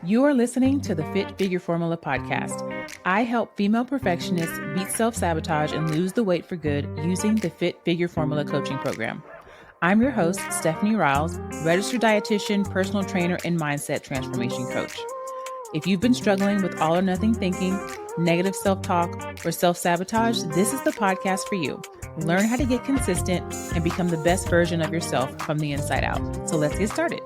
You are listening to the Fit Figure Formula podcast. I help female perfectionists beat self-sabotage and lose the weight for good using the Fit Figure Formula coaching program. I'm your host, Stephanie Riles, registered dietitian, personal trainer, and mindset transformation coach. If you've been struggling with all or nothing thinking, negative self-talk, or self-sabotage, this is the podcast for you. Learn how to get consistent and become the best version of yourself from the inside out. So let's get started.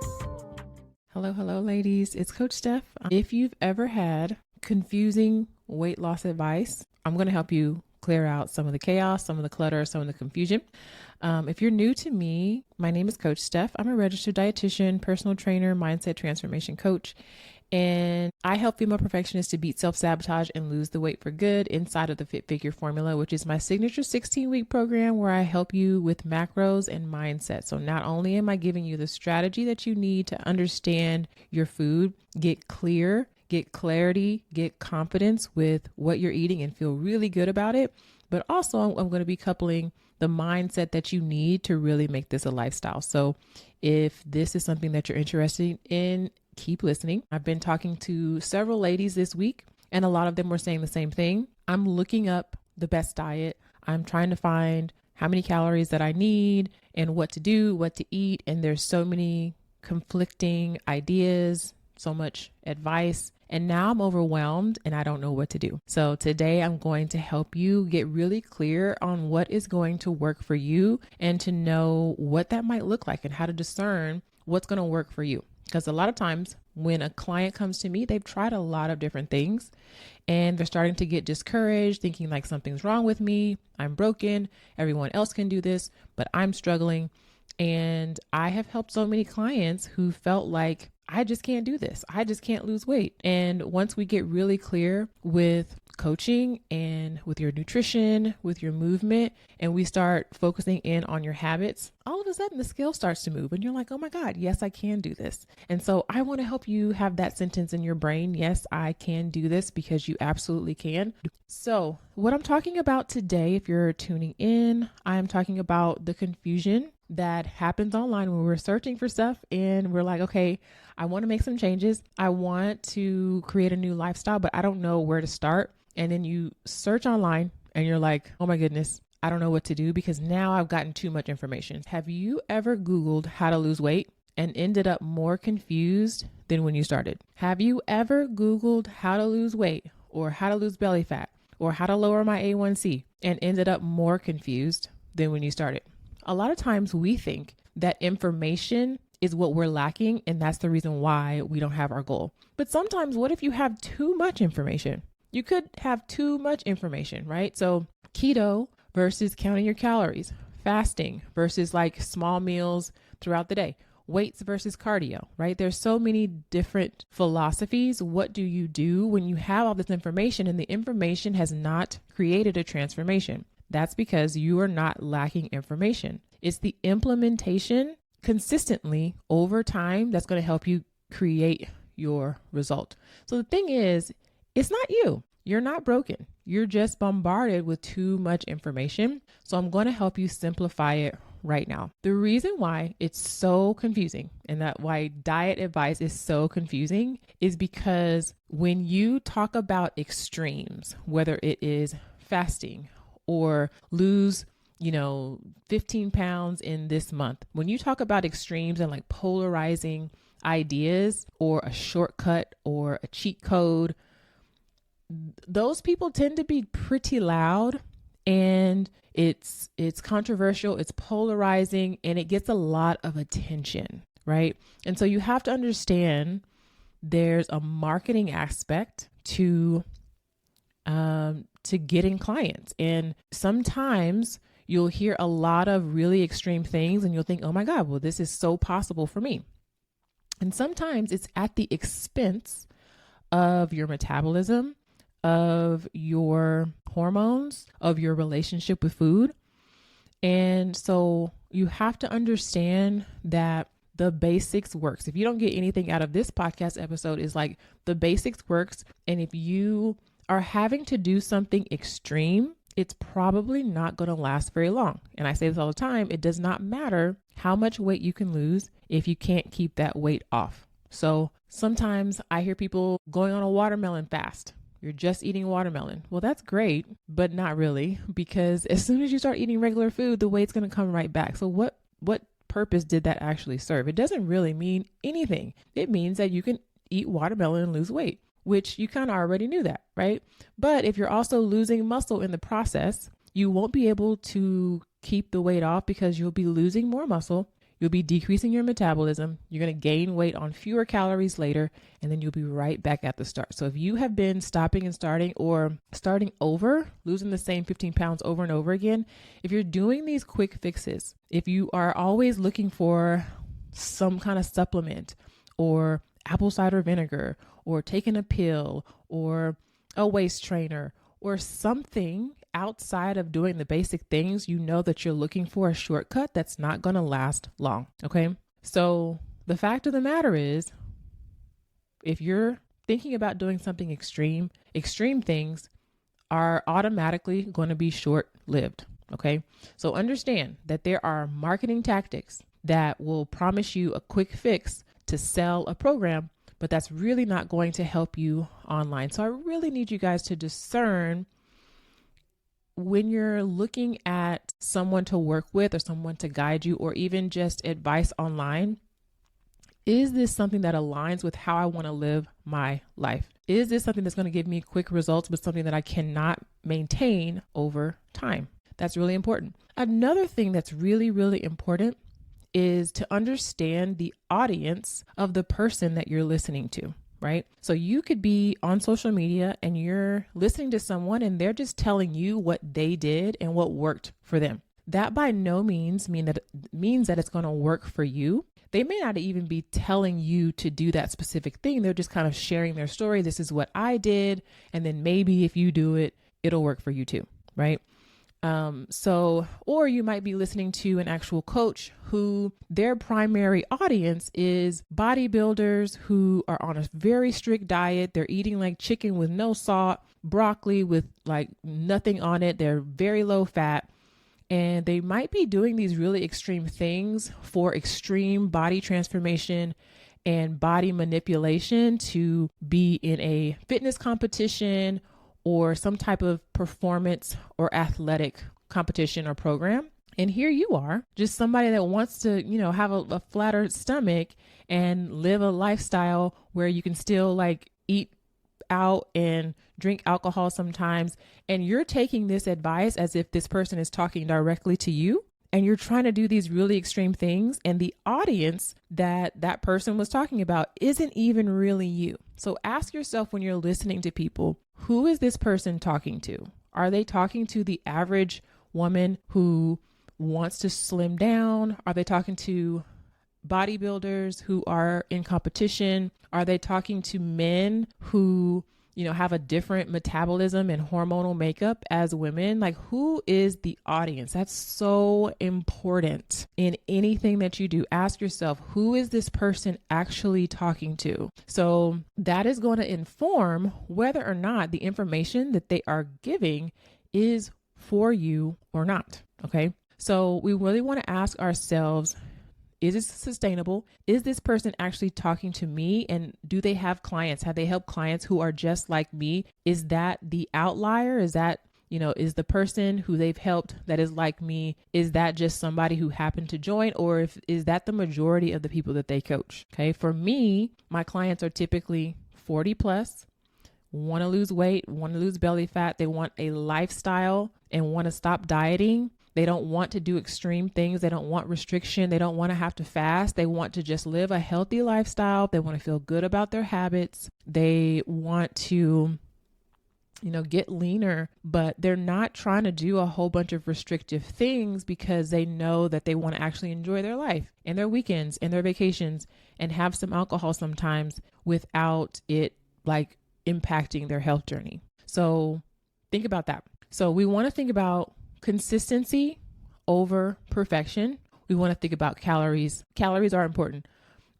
Hello, ladies. It's Coach Steph. If you've ever had confusing weight loss advice, I'm going to help you clear out some of the chaos, some of the clutter, some of the confusion. If you're new to me, my name is Coach Steph. I'm a registered dietitian, personal trainer, mindset transformation coach, and I help female perfectionists to beat self-sabotage and lose the weight for good inside of the Fit Figure Formula, which is my signature 16-week program where I help you with macros and mindset. So not only am I giving you the strategy that you need to understand your food, get clear, get clarity, get confidence with what you're eating and feel really good about it, but also I'm going to be coupling the mindset that you need to really make this a lifestyle. So if this is something that you're interested in, keep listening. I've been talking to several ladies this week, and a lot of them were saying the same thing. I'm looking up the best diet. I'm trying to find how many calories that I need and what to do, what to eat. And there's so many conflicting ideas, so much advice. And now I'm overwhelmed and I don't know what to do. So today I'm going to help you get really clear on what is going to work for you and to know what that might look like and how to discern what's going to work for you. Because a lot of times when a client comes to me, they've tried a lot of different things and they're starting to get discouraged, thinking like something's wrong with me. I'm broken. Everyone else can do this, but I'm struggling. And I have helped so many clients who felt like, I just can't do this. I just can't lose weight. And once we get really clear with coaching and with your nutrition, with your movement, and we start focusing in on your habits, all of a sudden the scale starts to move and you're like, oh my God, yes, I can do this. And so I want to help you have that sentence in your brain. Yes, I can do this, because you absolutely can. So what I'm talking about today, if you're tuning in, I'm talking about the confusion that happens online when we're searching for stuff and we're like, okay, I want to make some changes. I want to create a new lifestyle, but I don't know where to start. And then you search online and you're like, oh my goodness, I don't know what to do because now I've gotten too much information. Have you ever Googled how to lose weight and ended up more confused than when you started? Have you ever Googled how to lose weight or how to lose belly fat or how to lower my A1C and ended up more confused than when you started? A lot of times we think that information is what we're lacking, and that's the reason why we don't have our goal. But sometimes what if you have too much information? You could have too much information, right? So keto versus counting your calories, fasting versus like small meals throughout the day, weights versus cardio, right? There's so many different philosophies. What do you do when you have all this information and the information has not created a transformation? That's because you are not lacking information. It's the implementation consistently over time that's going to help you create your result. So the thing is, it's not you. You're not broken. You're just bombarded with too much information. So I'm going to help you simplify it right now. The reason why it's so confusing and that why diet advice is so confusing is because when you talk about extremes, whether it is fasting, or lose, 15 pounds in this month. When you talk about extremes and like polarizing ideas or a shortcut or a cheat code, those people tend to be pretty loud and it's controversial, it's polarizing, and it gets a lot of attention, right? And so you have to understand there's a marketing aspect to getting clients. And sometimes you'll hear a lot of really extreme things and you'll think, oh my God, well, this is so possible for me. And sometimes it's at the expense of your metabolism, of your hormones, of your relationship with food. And so you have to understand that the basics works. If you don't get anything out of this podcast episode, is like the basics works. And if you are having to do something extreme, it's probably not going to last very long. And I say this all the time, it does not matter how much weight you can lose if you can't keep that weight off. So sometimes I hear people going on a watermelon fast. You're just eating watermelon. Well, that's great, but not really, because as soon as you start eating regular food, the weight's going to come right back. So what purpose did that actually serve? It doesn't really mean anything. It means that you can eat watermelon and lose weight, which you kind of already knew that, right? But if you're also losing muscle in the process, you won't be able to keep the weight off because you'll be losing more muscle. You'll be decreasing your metabolism. You're going to gain weight on fewer calories later, and then you'll be right back at the start. So if you have been stopping and starting or starting over, losing the same 15 pounds over and over again, if you're doing these quick fixes, if you are always looking for some kind of supplement or apple cider vinegar or taking a pill or a waist trainer or something outside of doing the basic things, you know that you're looking for a shortcut that's not going to last long. Okay. So the fact of the matter is, if you're thinking about doing something extreme things are automatically going to be short-lived. Okay. So understand that there are marketing tactics that will promise you a quick fix to sell a program, but that's really not going to help you online. So I really need you guys to discern when you're looking at someone to work with or someone to guide you or even just advice online. Is this something that aligns with how I want to live my life? Is this something that's going to give me quick results, but something that I cannot maintain over time? That's really important. Another thing that's really, really important is to understand the audience of the person that you're listening to, right? So you could be on social media and you're listening to someone and they're just telling you what they did and what worked for them. That by no means means that it's going to work for you. They may not even be telling you to do that specific thing. They're just kind of sharing their story. This is what I did. And then maybe if you do it, it'll work for you too, right? Or you might be listening to an actual coach who their primary audience is bodybuilders who are on a very strict diet. They're eating like chicken with no salt, broccoli with like nothing on it. They're very low fat. And they might be doing these really extreme things for extreme body transformation and body manipulation to be in a fitness competition or some type of performance or athletic competition or program. And here you are, just somebody that wants to, have a flatter stomach and live a lifestyle where you can still like eat out and drink alcohol sometimes. And you're taking this advice as if this person is talking directly to you. And you're trying to do these really extreme things. And the audience that person was talking about isn't even really you. So ask yourself when you're listening to people, who is this person talking to? Are they talking to the average woman who wants to slim down? Are they talking to bodybuilders who are in competition? Are they talking to men who, have a different metabolism and hormonal makeup as women? Like, who is the audience? That's so important in anything that you do. Ask yourself, who is this person actually talking to? So that is going to inform whether or not the information that they are giving is for you or not. Okay. So we really want to ask ourselves, is this sustainable? Is this person actually talking to me? And do they have clients? Have they helped clients who are just like me? Is that the outlier? Is that, is the person who they've helped that is like me? Is that just somebody who happened to join? Or is that the majority of the people that they coach? Okay. For me, my clients are typically 40 plus, want to lose weight, want to lose belly fat. They want a lifestyle and want to stop dieting. They don't want to do extreme things. They don't want restriction. They don't want to have to fast. They want to just live a healthy lifestyle. They want to feel good about their habits. They want to, get leaner, but they're not trying to do a whole bunch of restrictive things because they know that they want to actually enjoy their life and their weekends and their vacations and have some alcohol sometimes without it like impacting their health journey. So think about that. So we want to think about consistency over perfection. We want to think about calories. Calories are important.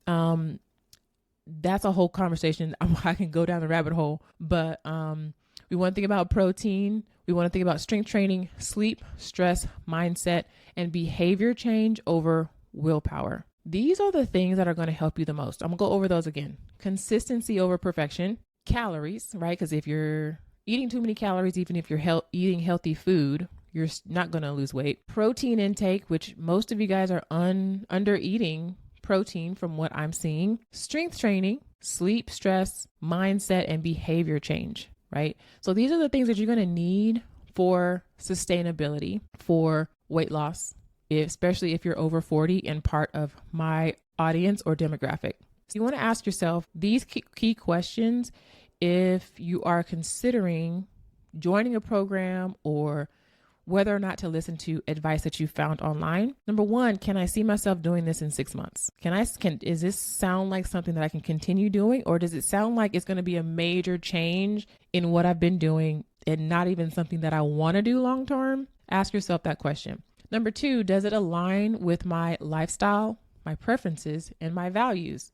That's a whole conversation. I can go down the rabbit hole, but we want to think about protein. We want to think about strength training, sleep, stress, mindset, and behavior change over willpower. These are the things that are going to help you the most. I'm going to go over those again. Consistency over perfection. Calories, right? Because if you're eating too many calories, even if you're eating healthy food, you're not going to lose weight. Protein intake, which most of you guys are under eating protein from what I'm seeing. Strength training, sleep, stress, mindset, and behavior change, right? So these are the things that you're going to need for sustainability, for weight loss, especially if you're over 40 and part of my audience or demographic. So you want to ask yourself these key questions if you are considering joining a program or whether or not to listen to advice that you found online. Number one, can I see myself doing this in 6 months? Is this sound like something that I can continue doing, or does it sound like it's going to be a major change in what I've been doing and not even something that I want to do long term? Ask yourself that question. Number two, does it align with my lifestyle, my preferences, and my values?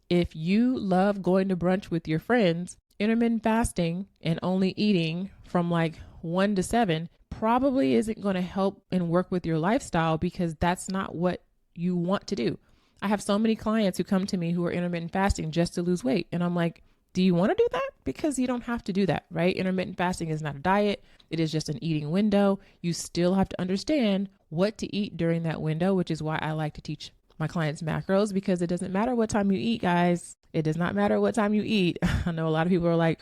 If you love going to brunch with your friends, intermittent fasting and only eating from like 1 to 7 probably isn't going to help and work with your lifestyle, because that's not what you want to do. I have so many clients who come to me who are intermittent fasting just to lose weight. And I'm like, do you want to do that? Because you don't have to do that, right? Intermittent fasting is not a diet. It is just an eating window. You still have to understand what to eat during that window, which is why I like to teach my clients macros, because it doesn't matter what time you eat, guys. It does not matter what time you eat. I know a lot of people are like,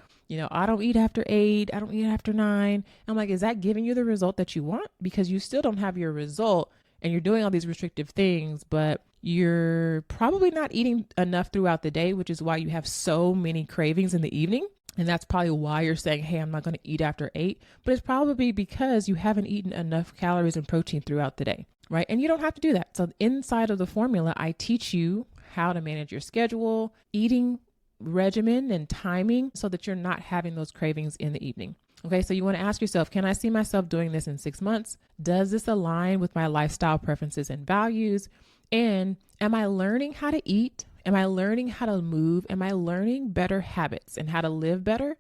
I don't eat after 8. I don't eat after 9. I'm like, is that giving you the result that you want? Because you still don't have your result and you're doing all these restrictive things, but you're probably not eating enough throughout the day, which is why you have so many cravings in the evening. And that's probably why you're saying, hey, I'm not going to eat after 8. But it's probably because you haven't eaten enough calories and protein throughout the day, right? And you don't have to do that. So inside of the formula, I teach you how to manage your schedule, eating regimen and timing so that you're not having those cravings in the evening. Okay, so you want to ask yourself, can I see myself doing this in 6 months? Does this align with my lifestyle preferences and values? And am I learning how to eat? Am I learning how to move? Am I learning better habits and how to live better?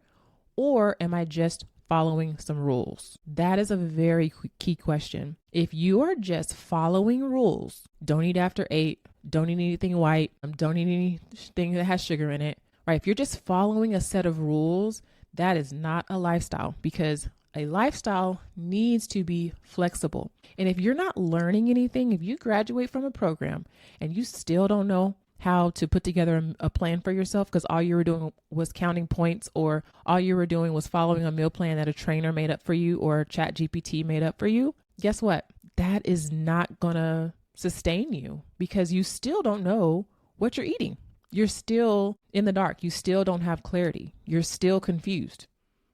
Or am I just following some rules? That is a very key question. If you are just following rules, don't eat after 8, don't eat anything white, don't eat anything that has sugar in it, right? If you're just following a set of rules, that is not a lifestyle, because a lifestyle needs to be flexible. And if you're not learning anything, if you graduate from a program and you still don't know how to put together a plan for yourself because all you were doing was counting points, or all you were doing was following a meal plan that a trainer made up for you or ChatGPT made up for you, guess what? That is not going to sustain you, because you still don't know what you're eating. You're still in the dark. You still don't have clarity. You're still confused.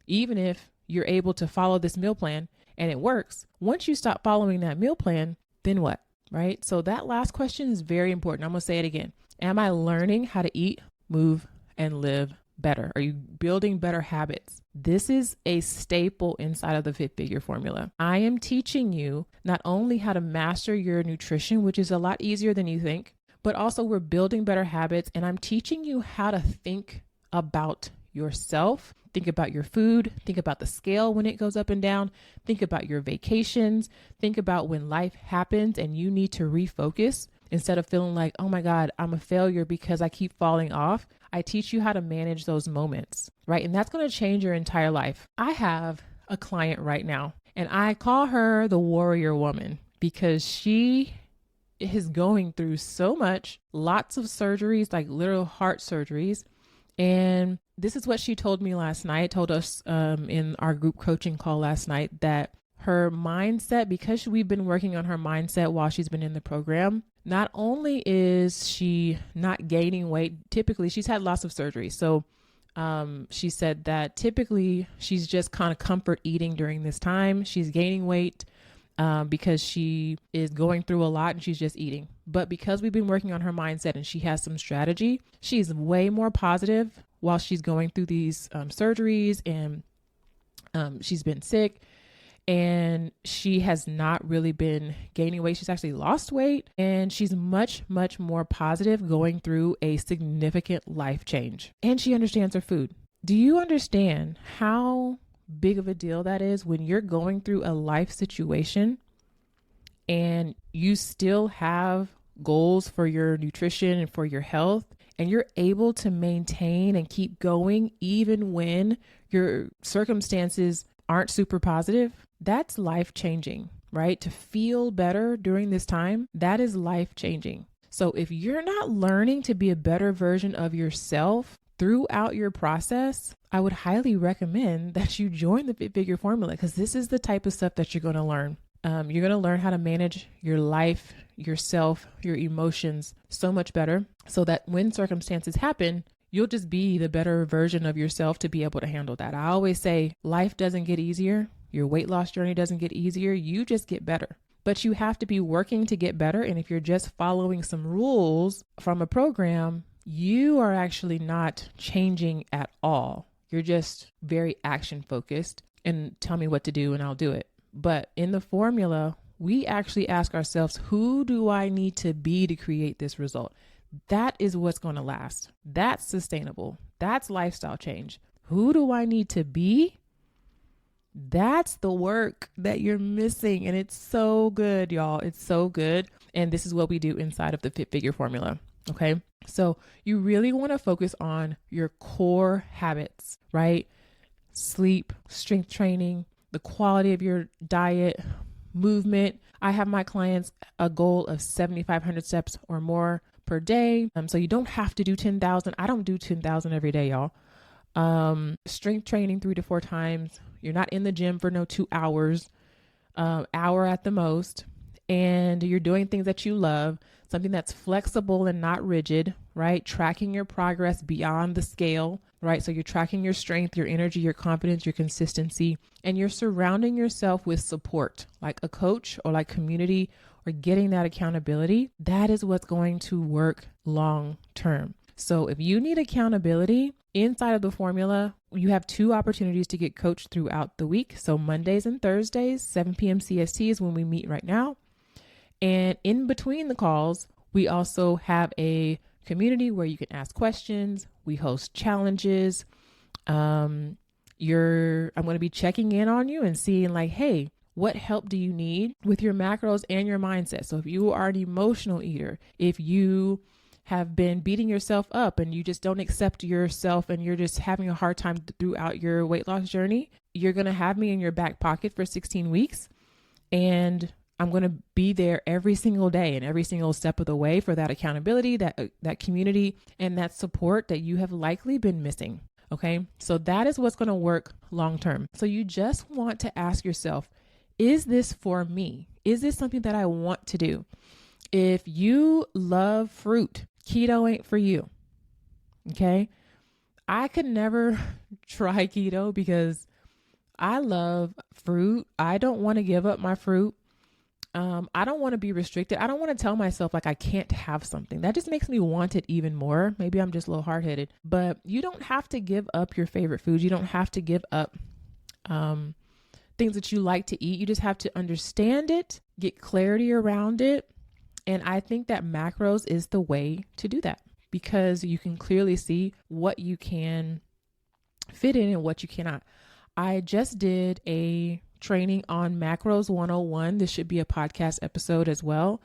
Even if you're able to follow this meal plan and it works, once you stop following that meal plan, then what? Right? So that last question is very important. I'm going to say it again. Am I learning how to eat, move, and live better? Are you building better habits? This is a staple inside of the Fit Figure formula. I am teaching you not only how to master your nutrition, which is a lot easier than you think, but also we're building better habits, and I'm teaching you how to think about yourself. Think about your food. Think about the scale when it goes up and down. Think about your vacations. Think about when life happens and you need to refocus. Instead of feeling like, oh my God, I'm a failure because I keep falling off, I teach you how to manage those moments, right? And that's going to change your entire life. I have a client right now, and I call her the warrior woman because she is going through so much, lots of surgeries, like literal heart surgeries. And this is what she told me last night, told us in our group coaching call last night, that her mindset, because we've been working on her mindset while she's been in the program, not only is she not gaining weight, typically she's had lots of surgery. So she said that typically she's just kind of comfort eating during this time. She's gaining weight because she is going through a lot and she's just eating. But because we've been working on her mindset and she has some strategy, she's way more positive while she's going through these surgeries, and she's been sick. And she has not really been gaining weight. She's actually lost weight, and she's much, much more positive going through a significant life change. And she understands her food. Do you understand how big of a deal that is when you're going through a life situation and you still have goals for your nutrition and for your health, and you're able to maintain and keep going even when your circumstances aren't super positive, that's life-changing, right? To feel better during this time, that is life-changing. So if you're not learning to be a better version of yourself throughout your process, I would highly recommend that you join the Fit Figure Formula, because this is the type of stuff that you're going to learn. You're going to learn how to manage your life, yourself, your emotions so much better, so that when circumstances happen, you'll just be the better version of yourself to be able to handle that. I always say life doesn't get easier. Your weight loss journey doesn't get easier. You just get better. But you have to be working to get better. And if you're just following some rules from a program, you are actually not changing at all. You're just very action focused and tell me what to do and I'll do it. But in the formula, we actually ask ourselves, who do I need to be to create this result? That is what's going to last. That's sustainable. That's lifestyle change. Who do I need to be? That's the work that you're missing. And it's so good, y'all. It's so good. And this is what we do inside of the Fit Figure Formula. Okay. So you really want to focus on your core habits, right? Sleep, strength training, the quality of your diet, movement. I have my clients a goal of 7,500 steps or more per day. So you don't have to do 10,000. I don't do 10,000 every day, y'all. Strength training 3 to 4 times. You're not in the gym for no 2 hours, hour at the most. And you're doing things that you love, something that's flexible and not rigid, right? Tracking your progress beyond the scale, right? So you're tracking your strength, your energy, your confidence, your consistency, and you're surrounding yourself with support, like a coach or like community, or getting that accountability. That is what's going to work long term. So if you need accountability inside of the formula, you have 2 opportunities to get coached throughout the week. So Mondays and Thursdays, 7 p.m. CST is when we meet right now. And in between the calls, we also have a community where you can ask questions. We host challenges. I'm going to be checking in on you and seeing like, hey, what help do you need with your macros and your mindset? So if you are an emotional eater, if you have been beating yourself up and you just don't accept yourself and you're just having a hard time throughout your weight loss journey, you're going to have me in your back pocket for 16 weeks. And I'm going to be there every single day and every single step of the way for that accountability, that community, and that support that you have likely been missing. Okay. So that is what's going to work long term. So you just want to ask yourself, is this for me? Is this something that I want to do? If you love fruit, keto ain't for you. Okay. I could never try keto because I love fruit. I don't want to give up my fruit. I don't want to be restricted. I don't want to tell myself like I can't have something. That just makes me want it even more. Maybe I'm just a little hard-headed, but you don't have to give up your favorite foods. You don't have to give up things that you like to eat. You just have to understand it, get clarity around it. And I think that macros is the way to do that, because you can clearly see what you can fit in and what you cannot. I just did a training on macros 101. This should be a podcast episode as well.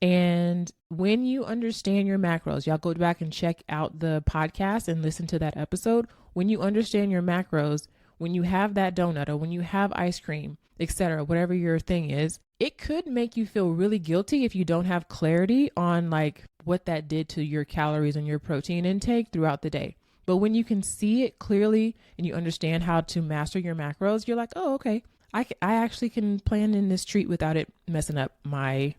And when you understand your macros, y'all go back and check out the podcast and listen to that episode. When you understand your macros, when you have that donut or when you have ice cream, etc., whatever your thing is, it could make you feel really guilty if you don't have clarity on like what that did to your calories and your protein intake throughout the day. But when you can see it clearly and you understand how to master your macros, you're like, oh, okay, I actually can plan in this treat without it messing up my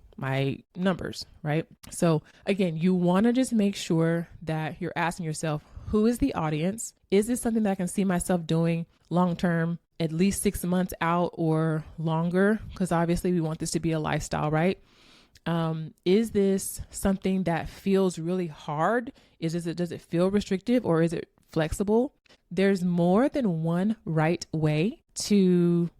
numbers, right? So again, you want to just make sure that you're asking yourself, who is the audience? Is this something that I can see myself doing long-term, at least 6 months out or longer? Because obviously we want this to be a lifestyle, right? Is this something that feels really hard? Does it feel restrictive or is it flexible? There's more than one right way to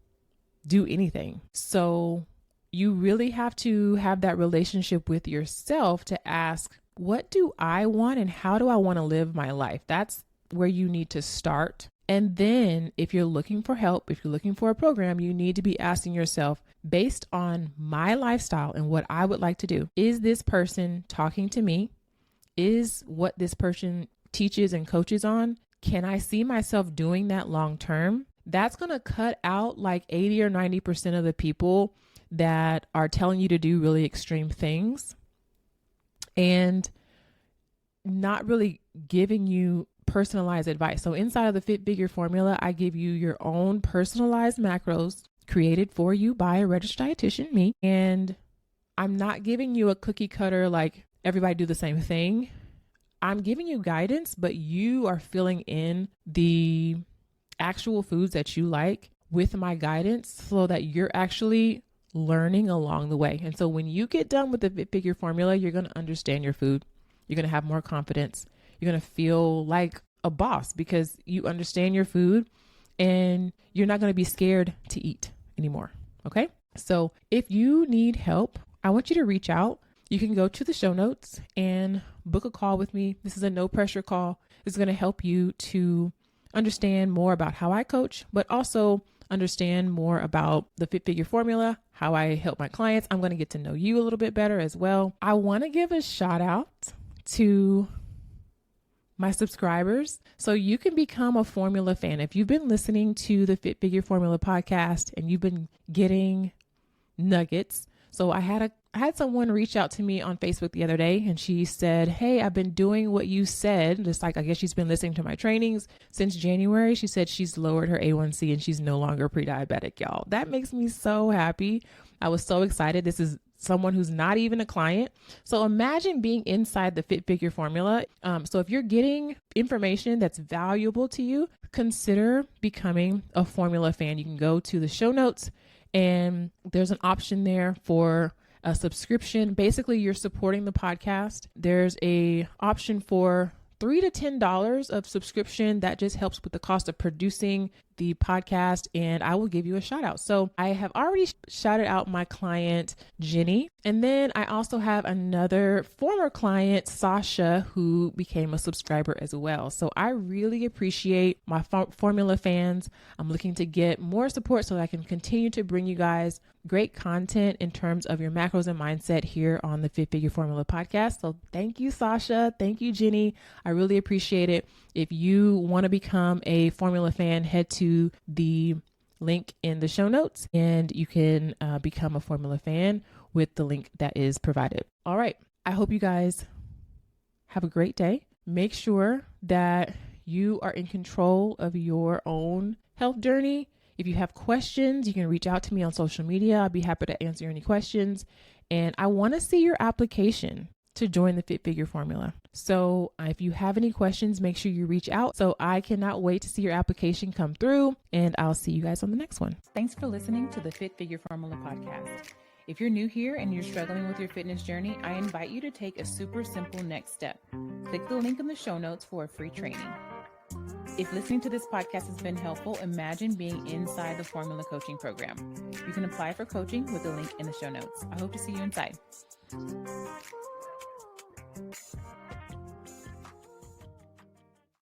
do anything. So you really have to have that relationship with yourself to ask, what do I want and how do I want to live my life? That's where you need to start. And then if you're looking for help, if you're looking for a program, you need to be asking yourself, based on my lifestyle and what I would like to do, is this person talking to me? Is what this person teaches and coaches on, can I see myself doing that long term? That's going to cut out like 80 or 90% of the people that are telling you to do really extreme things and not really giving you personalized advice. So inside of the Fit Figure formula, I give you your own personalized macros created for you by a registered dietitian, me. And I'm not giving you a cookie cutter, like everybody do the same thing. I'm giving you guidance, but you are filling in the actual foods that you like with my guidance so that you're actually learning along the way. And so when you get done with the Fit Figure formula, you're going to understand your food. You're going to have more confidence. You're going to feel like a boss because you understand your food and you're not going to be scared to eat anymore. Okay. So if you need help, I want you to reach out. You can go to the show notes and book a call with me. This is a no pressure call. It's going to help you to understand more about how I coach, but also understand more about the Fit Figure formula, how I help my clients. I'm going to get to know you a little bit better as well. I want to give a shout out to my subscribers. So you can become a formula fan. If you've been listening to the Fit Figure Formula podcast and you've been getting nuggets. So I had someone reach out to me on Facebook the other day and she said, hey, I've been doing what you said. Just like, I guess she's been listening to my trainings since January. She said she's lowered her A1C and she's no longer pre-diabetic, y'all. That makes me so happy. I was so excited. This is someone who's not even a client. So imagine being inside the Fit Figure formula. So if you're getting information that's valuable to you, consider becoming a formula fan. You can go to the show notes and there's an option there for a subscription. Basically, you're supporting the podcast. There's a option for $3 to $10 of subscription that just helps with the cost of producing the podcast, and I will give you a shout out. So I have already shouted out my client, Jenny. And then I also have another former client, Sasha, who became a subscriber as well. So I really appreciate my formula fans. I'm looking to get more support so that I can continue to bring you guys great content in terms of your macros and mindset here on the Fit Figure Formula podcast. So thank you, Sasha. Thank you, Jenny. I really appreciate it. If you want to become a formula fan, head to the link in the show notes and you can become a formula fan with the link that is provided. All right. I hope you guys have a great day. Make sure that you are in control of your own health journey. If you have questions, you can reach out to me on social media. I'll be happy to answer any questions. And I want to see your application to join the Fit Figure formula. So if you have any questions, make sure you reach out. So I cannot wait to see your application come through, and I'll see you guys on the next one. Thanks for listening to the Fit Figure Formula podcast. If you're new here and you're struggling with your fitness journey, I invite you to take a super simple next step. Click the link in the show notes for a free training. If listening to this podcast has been helpful, imagine being inside the formula coaching program. You can apply for coaching with the link in the show notes. I hope to see you inside.